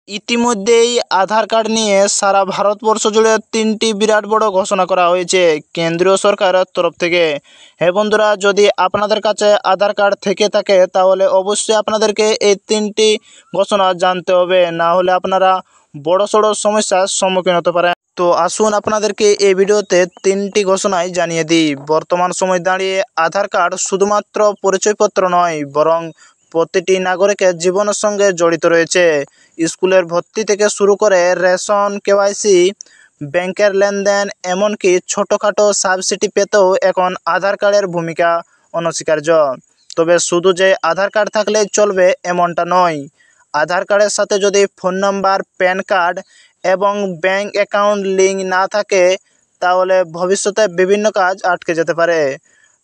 ইতিমধ্যেই আধার কার্ড নিয়ে সারা ভারতবর্ষ জুড়ে তিনটি বিরাট বড় ঘোষণা করা হয়েছে কেন্দ্রীয় সরকারের তরফ থেকে। হ্যাঁ বন্ধুরা, যদি আপনাদের কাছে আধার কার্ড থেকে থাকে তাহলে অবশ্যই আপনাদেরকে এই তিনটি ঘোষণা জানতে হবে, না হলে আপনারা বড়সড় সমস্যার সম্মুখীন হতে পারেন। তো আসুন আপনাদেরকে এই ভিডিওতে তিনটি ঘোষণাই জানিয়ে দিই। বর্তমান সময় দাঁড়িয়ে আধার কার্ড শুধুমাত্র পরিচয়পত্র নয়, বরং প্রতিটি নাগরিকের জীবনের সঙ্গে জড়িত রয়েছে। স্কুলের ভর্তি থেকে শুরু করে রেশন, কেওয়াইসি, ব্যাংকের লেনদেন, এমনকি ছোটোখাটো সাবসিডি পেতেও এখন আধার কার্ডের ভূমিকা অনস্বীকার্য। তবে শুধু যে আধার কার্ড থাকলেই চলবে এমনটা নয়। আধার কার্ডের সাথে যদি ফোন নাম্বার, প্যান কার্ড এবং ব্যাংক অ্যাকাউন্ট লিঙ্ক না থাকে তাহলে ভবিষ্যতে বিভিন্ন কাজ আটকে যেতে পারে।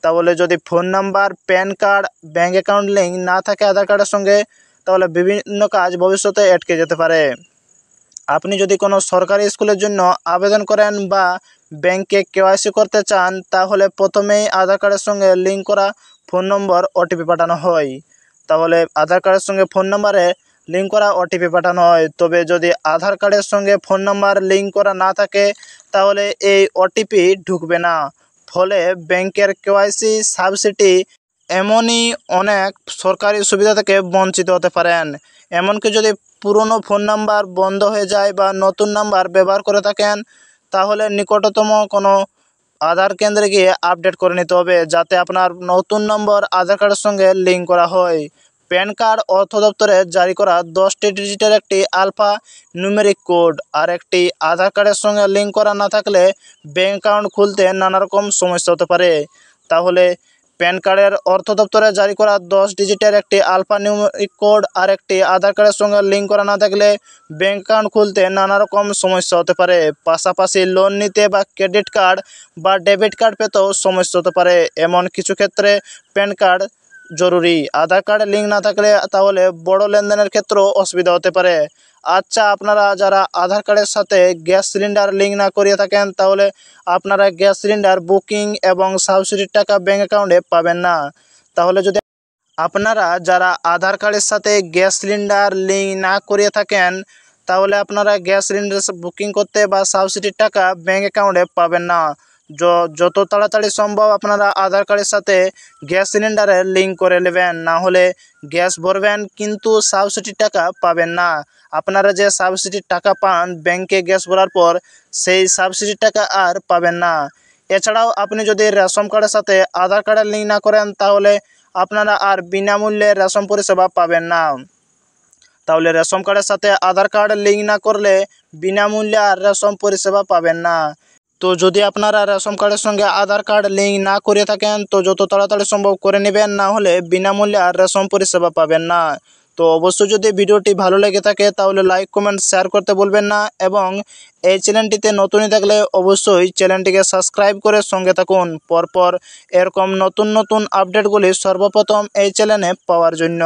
তাহলে যদি phone number, pan card, bank account link না থাকে আধার কার্ডের সঙ্গে, তাহলে বিভিন্ন কাজ ভবিষ্যতে আটকে যেতে পারে। আপনি যদি কোনো সরকারি স্কুলের জন্য আবেদন করেন বা ব্যাংকে কেওয়াইসি করতে চান, তাহলে প্রথমেই আধার কার্ডের সঙ্গে লিঙ্ক করা ফোন নম্বর ওটিপি পাঠানো হয়। তাহলে আধার কার্ডের সঙ্গে ফোন নাম্বারে লিঙ্ক করা ওটিপি পাঠানো হয়। তবে যদি আধার কার্ডের সঙ্গে ফোন নাম্বার লিঙ্ক করা না থাকে তাহলে এই ওটিপি ঢুকবে না। ফলে ব্যাংকের কেওয়াইসি, সাবসিডি, এমনই অনেক সরকারি সুবিধা থেকে বঞ্চিত হতে পারেন। এমনকি যদি পুরনো ফোন নাম্বার বন্ধ হয়ে যায় বা নতুন নাম্বার ব্যবহার করে থাকেন, তাহলে নিকটতম কোনো আধার কেন্দ্রে গিয়ে আপডেট করে নিতে হবে, যাতে আপনার নতুন নম্বর আধার কার্ডের সঙ্গে লিঙ্ক করা হয়। প্যান কার্ড অর্থ দপ্তরে জারি করা 10টি ডিজিটের একটি আলফা নিউমেরিক কোড, আর একটি আধার কার্ডের সঙ্গে লিঙ্ক করা না থাকলে ব্যাঙ্ক অ্যাকাউন্ট খুলতে নানা রকম সমস্যা হতে পারে। তাহলে প্যান কার্ডের অর্থ দপ্তরে জারি করা 10 ডিজিটের একটি আলফা নিউমেরিক কোড আর একটি আধার কার্ডের সঙ্গে লিঙ্ক করা না থাকলে ব্যাঙ্ক অ্যাকাউন্ট খুলতে নানা রকম সমস্যা হতে পারে। পাশাপাশি লোন নিতে বা ক্রেডিট কার্ড বা ডেবিট কার্ড পেতেও সমস্যা হতে পারে। এমন কিছু ক্ষেত্রে প্যান কার্ড জরুরি। আধার কার্ডে লিঙ্ক না থাকলে তাহলে বড় লেনদেনের ক্ষেত্রেও অসুবিধা হতে পারে। আচ্ছা, আপনারা যারা আধার কার্ডের সাথে গ্যাস সিলিন্ডার লিঙ্ক না করিয়ে থাকেন, তাহলে আপনারা গ্যাস সিলিন্ডার বুকিং এবং সাবসিডির টাকা ব্যাঙ্ক অ্যাকাউন্টে পাবেন না। তাহলে যদি আপনারা যারা আধার কার্ডের সাথে গ্যাস সিলিন্ডার লিঙ্ক না করিয়ে থাকেন, তাহলে আপনারা গ্যাস সিলিন্ডার বুকিং করতে বা সাবসিডির টাকা ব্যাঙ্ক অ্যাকাউন্টে পাবেন না। যত তাড়াতাড়ি সম্ভব আপনারা আধার কার্ডের সাথে গ্যাস সিলিন্ডারের লিঙ্ক করে নেবেন, না হলে গ্যাস ভরবেন কিন্তু সাবসিডির টাকা পাবেন না। আপনারা যে সাবসিডির টাকা পান ব্যাংকে গ্যাস ভরার পর, সেই সাবসিডির টাকা আর পাবেন না। এছাড়াও আপনি যদি রেশন কার্ডের সাথে আধার কার্ডের লিঙ্ক না করেন, তাহলে আপনারা আর বিনামূল্যে রেশন পরিষেবা পাবেন না। তাহলে রেশন কার্ডের সাথে আধার কার্ড লিঙ্ক না করলে বিনামূল্যে আর রেশন পরিষেবা পাবেন না। তো যদি আপনারা রেশন কার্ডের সঙ্গে আধার কার্ড লিঙ্ক না করে থাকেন, তো যত তাড়াতাড়ি সম্ভব করে নেবেন, না হলে বিনামূল্যে আর রেশন পরিষেবা পাবেন না। তো অবশ্যই যদি ভিডিওটি ভালো লেগে থাকে তাহলে লাইক, কমেন্ট, শেয়ার করতে ভুলবেন না, এবং এই চ্যানেলটিতে নতুনই থাকলে অবশ্যই চ্যানেলটিকে সাবস্ক্রাইব করে সঙ্গে থাকুন পরপর এরকম নতুন নতুন আপডেটগুলি সর্বপ্রথম এই চ্যানেলে পাওয়ার জন্য।